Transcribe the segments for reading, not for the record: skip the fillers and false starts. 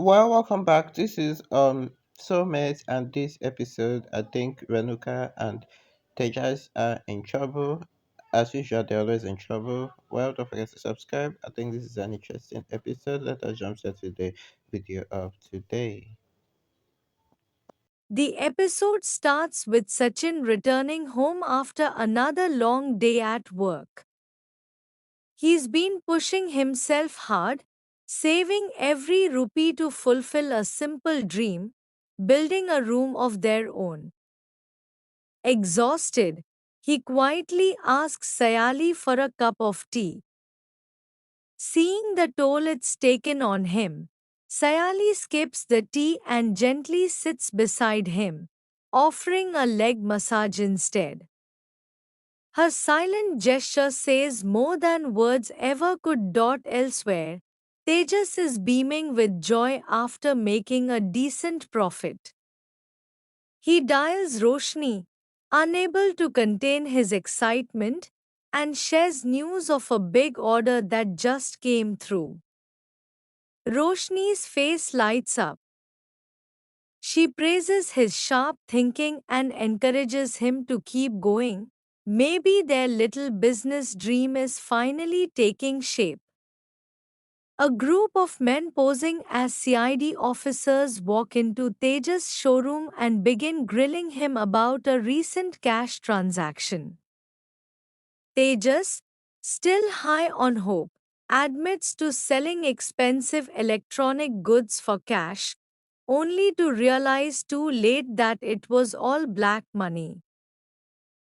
Well, welcome back. This is Soulmates, and this episode, I think Renuka and Tejas are in trouble. As usual, they're always in trouble. Well, don't forget to subscribe. I think this is an interesting episode. Let us jump straight to the video of today. The episode starts with Sachin returning home after another long day at work. He's been pushing himself hard, saving every rupee to fulfill a simple dream, building a room of their own. Exhausted, he quietly asks Sayali for a cup of tea. Seeing the toll it's taken on him, Sayali skips the tea and gently sits beside him, offering a leg massage instead. Her silent gesture says more than words ever could. Elsewhere, Tejas is beaming with joy after making a decent profit. He dials Roshni, unable to contain his excitement, and shares news of a big order that just came through. Roshni's face lights up. She praises his sharp thinking and encourages him to keep going. Maybe their little business dream is finally taking shape. A group of men posing as CID officers walk into Tejas' showroom and begin grilling him about a recent cash transaction. Tejas, still high on hope, admits to selling expensive electronic goods for cash, only to realize too late that it was all black money.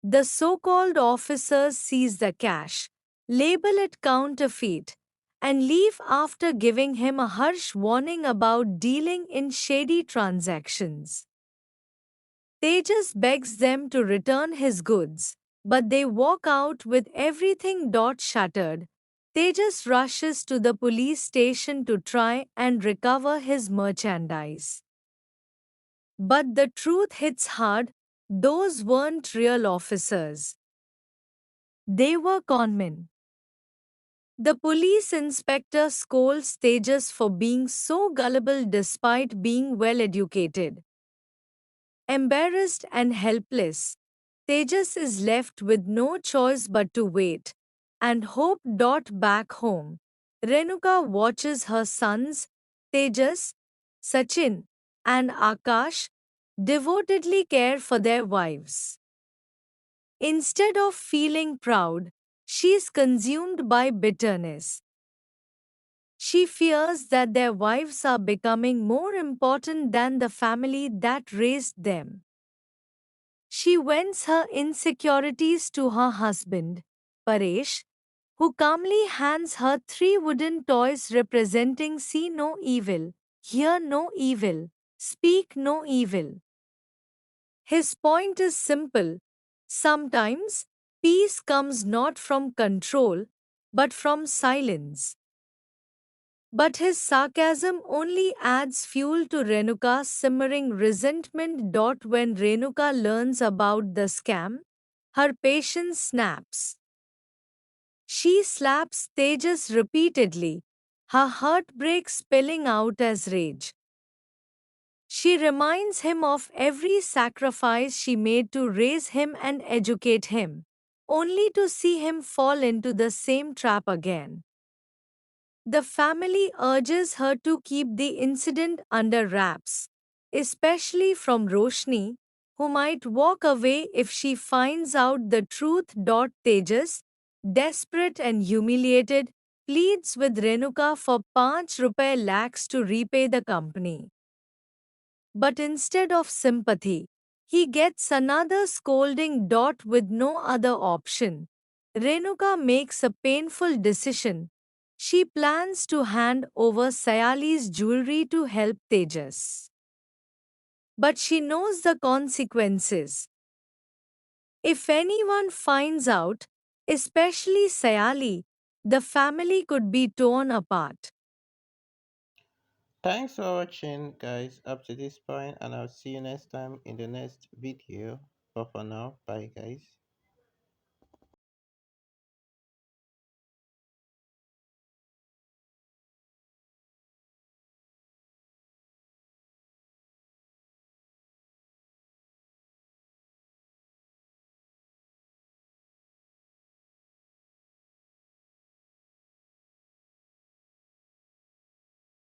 The so called officers seize the cash, label it counterfeit, and leave after giving him a harsh warning about dealing in shady transactions. Tejas begs them to return his goods, but they walk out with everything shattered. Tejas rushes to the police station to try and recover his merchandise. But the truth hits hard, those weren't real officers. They were conmen. The police inspector scolds Tejas for being so gullible despite being well educated. Embarrassed and helpless, Tejas is left with no choice but to wait and hope. Back home, Renuka watches her sons, Tejas, Sachin, and Akash, devotedly care for their wives. Instead of feeling proud, she is consumed by bitterness. She fears that their wives are becoming more important than the family that raised them. She vents her insecurities to her husband, Paresh, who calmly hands her three wooden toys representing see no evil, hear no evil, speak no evil. His point is simple. Sometimes, peace comes not from control, but from silence. But his sarcasm only adds fuel to Renuka's simmering resentment. When Renuka learns about the scam, her patience snaps. She slaps Tejas repeatedly, her heartbreak spilling out as rage. She reminds him of every sacrifice she made to raise him and educate him, only to see him fall into the same trap again. The family urges her to keep the incident under wraps, especially from Roshni, who might walk away if she finds out the truth. Tejas, desperate and humiliated, pleads with Renuka for 5 rupee lakhs to repay the company. But instead of sympathy, he gets another scolding. With no other option, Renuka makes a painful decision. She plans to hand over Sayali's jewelry to help Tejas. But she knows the consequences. If anyone finds out, especially Sayali, the family could be torn apart. Thanks for watching, guys, up to this point, and I'll see you next time in the next video. But for now, bye, guys.